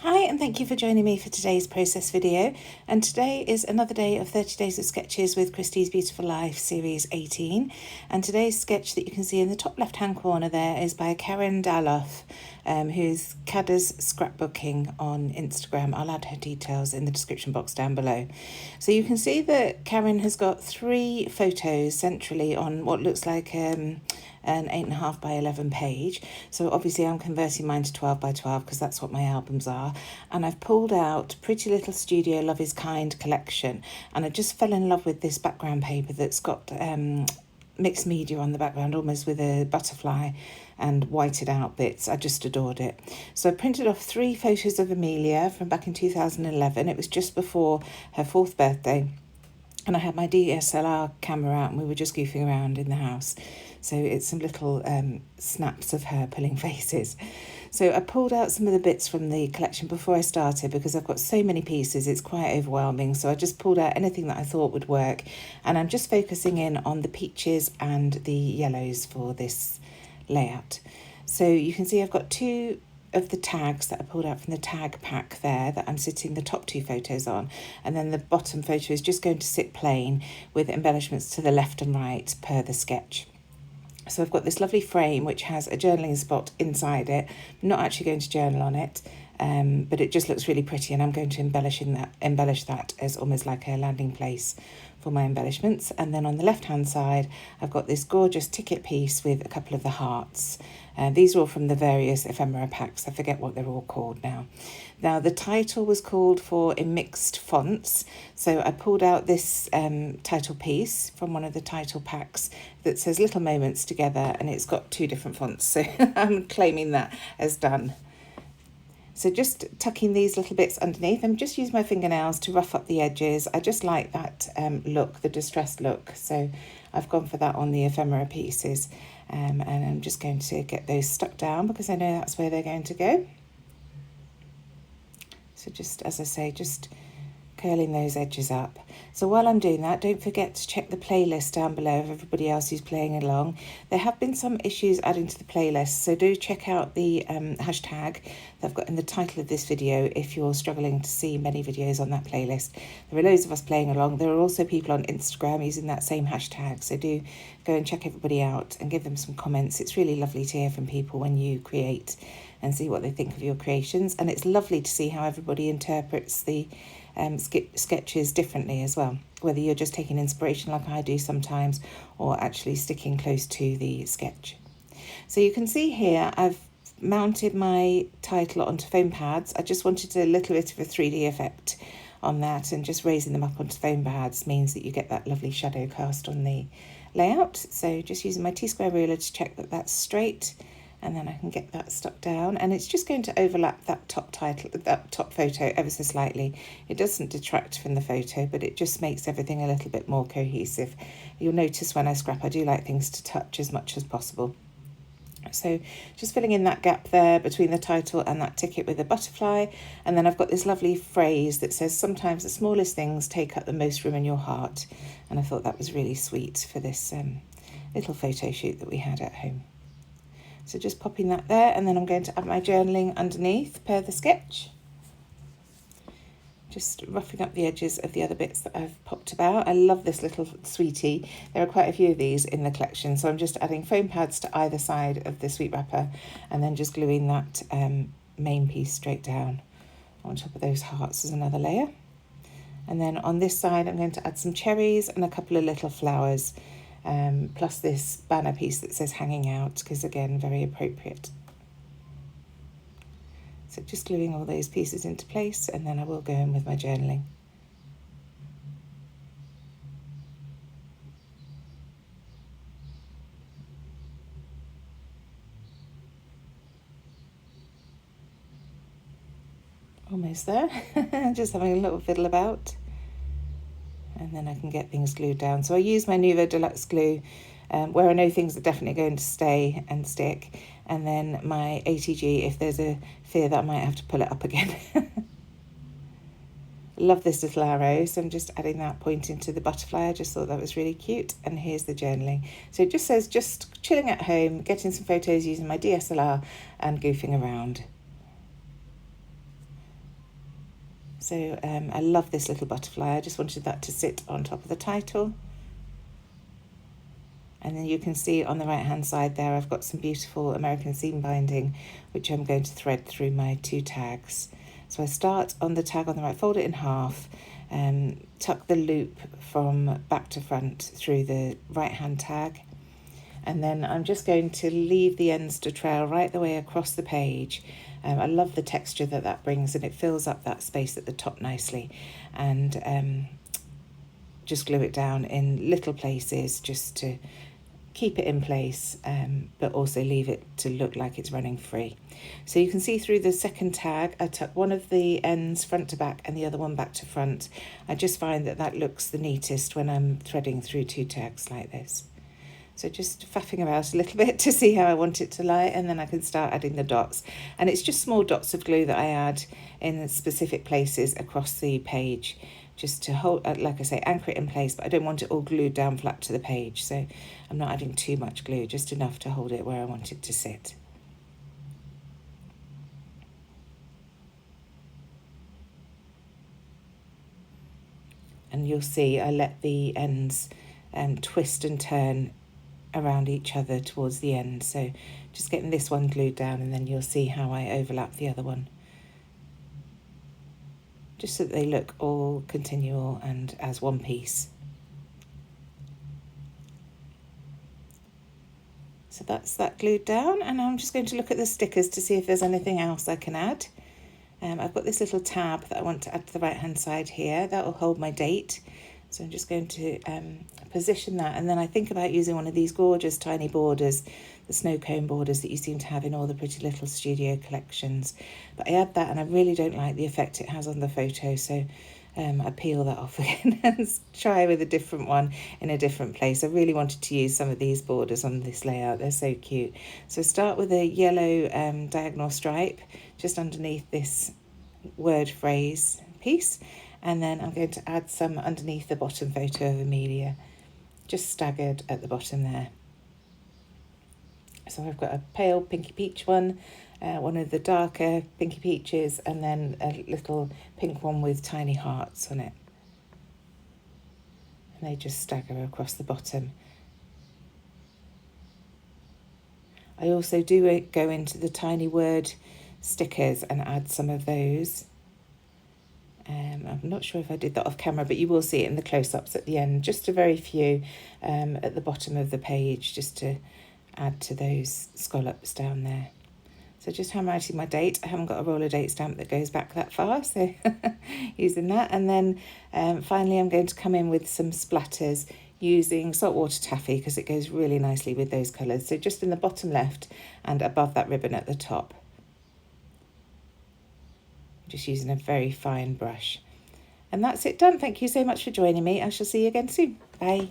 Hi, and thank you for joining me for today's process video. And today is another day of 30 Days of Sketches with Christie's Beautiful Life Series 18. And today's sketch that you can see in the top left-hand corner there is by Karin Dahlloff, who's Cadder's Scrapbooking on Instagram. I'll add her details in the description box down below. So you can see that Karin has got 3 photos centrally on what looks like an 8.5 by 11 page. So obviously I'm converting mine to 12 by 12 because that's what my albums are. And I've pulled out Pretty Little Studio Love is Kind collection, and I just fell in love with this background paper that's got mixed media on the background, almost with a butterfly and whited out bits. I just adored it. So I printed off 3 photos of Amelia from back in 2011. It was just before her 4th birthday. And I had my DSLR camera out and we were just goofing around in the house. So it's some little snaps of her pulling faces. So I pulled out some of the bits from the collection before I started because I've got so many pieces, it's quite overwhelming. So I just pulled out anything that I thought would work. And I'm just focusing in on the peaches and the yellows for this layout. So you can see I've got 2 of the tags that I pulled out from the tag pack there that I'm sitting the top 2 photos on, and then the bottom photo is just going to sit plain with embellishments to the left and right per the sketch. So I've got this lovely frame which has a journaling spot inside it. I'm not actually going to journal on it, but it just looks really pretty, and I'm going to embellish that as almost like a landing place for my embellishments. And then on the left hand side I've got this gorgeous ticket piece with a couple of the hearts. These are all from the various ephemera packs. I forget what they're all called now. Now the title was called for in mixed fonts, so I pulled out this title piece from one of the title packs that says Little Moments Together, and it's got 2 different fonts, so I'm claiming that as done. So just tucking these little bits underneath, I'm just using my fingernails to rough up the edges. I just like that look, the distressed look. So I've gone for that on the ephemera pieces, and I'm just going to get those stuck down because I know that's where they're going to go. So just, as I say, just curling those edges up. So while I'm doing that, don't forget to check the playlist down below of everybody else who's playing along. There have been some issues adding to the playlist, so do check out the hashtag that I've got in the title of this video if you're struggling to see many videos on that playlist. There are loads of us playing along. There are also people on Instagram using that same hashtag, so do go and check everybody out and give them some comments. It's really lovely to hear from people when you create and see what they think of your creations, and it's lovely to see how everybody interprets the sketches differently as well, whether you're just taking inspiration like I do sometimes or actually sticking close to the sketch. So you can see here I've mounted my title onto foam pads. I just wanted a little bit of a 3D effect on that, and just raising them up onto foam pads means that you get that lovely shadow cast on the layout. So just using my T-square ruler to check that that's straight, and then I can get that stuck down, and it's just going to overlap that top photo ever so slightly. It doesn't detract from the photo, but it just makes everything a little bit more cohesive. You'll notice when I scrap, I do like things to touch as much as possible. So just filling in that gap there between the title and that ticket with a butterfly, and then I've got this lovely phrase that says, sometimes the smallest things take up the most room in your heart, and I thought that was really sweet for this little photo shoot that we had at home. So just popping that there, and then I'm going to add my journaling underneath per the sketch. Just roughing up the edges of the other bits that I've popped about. I love this little sweetie. There are quite a few of these in the collection, so I'm just adding foam pads to either side of the sweet wrapper, and then just gluing that main piece straight down on top of those hearts as another layer. And then on this side I'm going to add some cherries and a couple of little flowers, plus this banner piece that says hanging out, because again, very appropriate. So just gluing all those pieces into place, and then I will go in with my journaling. Almost there. Just having a little fiddle about, and then I can get things glued down. So I use my Nuvo Deluxe glue where I know things are definitely going to stay and stick, and then my ATG if there's a fear that I might have to pull it up again. Love this little arrow, so I'm just adding that pointing to the butterfly. I just thought that was really cute. And here's the journaling. So it just says, just chilling at home, getting some photos using my DSLR and goofing around. So I love this little butterfly. I just wanted that to sit on top of the title. And then you can see on the right hand side there I've got some beautiful American seam binding which I'm going to thread through my 2 tags. So I start on the tag on the right, fold it in half, tuck the loop from back to front through the right hand tag, and then I'm just going to leave the ends to trail right the way across the page. I love the texture that that brings, and it fills up that space at the top nicely, and just glue it down in little places just to keep it in place, but also leave it to look like it's running free. So you can see through the second tag I tuck one of the ends front to back and the other one back to front. I just find that that looks the neatest when I'm threading through 2 tags like this. So just faffing about a little bit to see how I want it to lie, and then I can start adding the dots. And it's just small dots of glue that I add in specific places across the page, just to hold, like I say, anchor it in place, but I don't want it all glued down flat to the page. So I'm not adding too much glue, just enough to hold it where I want it to sit. And you'll see I let the ends twist and turn around each other towards the end. So just getting this one glued down, and then you'll see how I overlap the other one, just so that they look all continual and as one piece. So that's that glued down, and I'm just going to look at the stickers to see if there's anything else I can add. I've got this little tab that I want to add to the right hand side here. That will hold my date. So I'm just going to position that, and then I think about using one of these gorgeous tiny borders, the snow cone borders that you seem to have in all the Pretty Little Studio collections. But I add that and I really don't like the effect it has on the photo, so I peel that off again and try with a different one in a different place. I really wanted to use some of these borders on this layout. They're so cute. So start with a yellow diagonal stripe just underneath this word phrase piece, and then I'm going to add some underneath the bottom photo of Amelia, just staggered at the bottom there. So I've got a pale pinky peach one, one of the darker pinky peaches, and then a little pink one with tiny hearts on it. And they just stagger across the bottom. I also do go into the tiny word stickers and add some of those. I'm not sure if I did that off camera, but you will see it in the close-ups at the end, just a very few at the bottom of the page, just to add to those scallops down there. So just highlighting my date. I haven't got a roller date stamp that goes back that far, so using that. And then finally I'm going to come in with some splatters using saltwater taffy, because it goes really nicely with those colours. So just in the bottom left and above that ribbon at the top. Just using a very fine brush. And that's it done. Thank you so much for joining me. I shall see you again soon. Bye.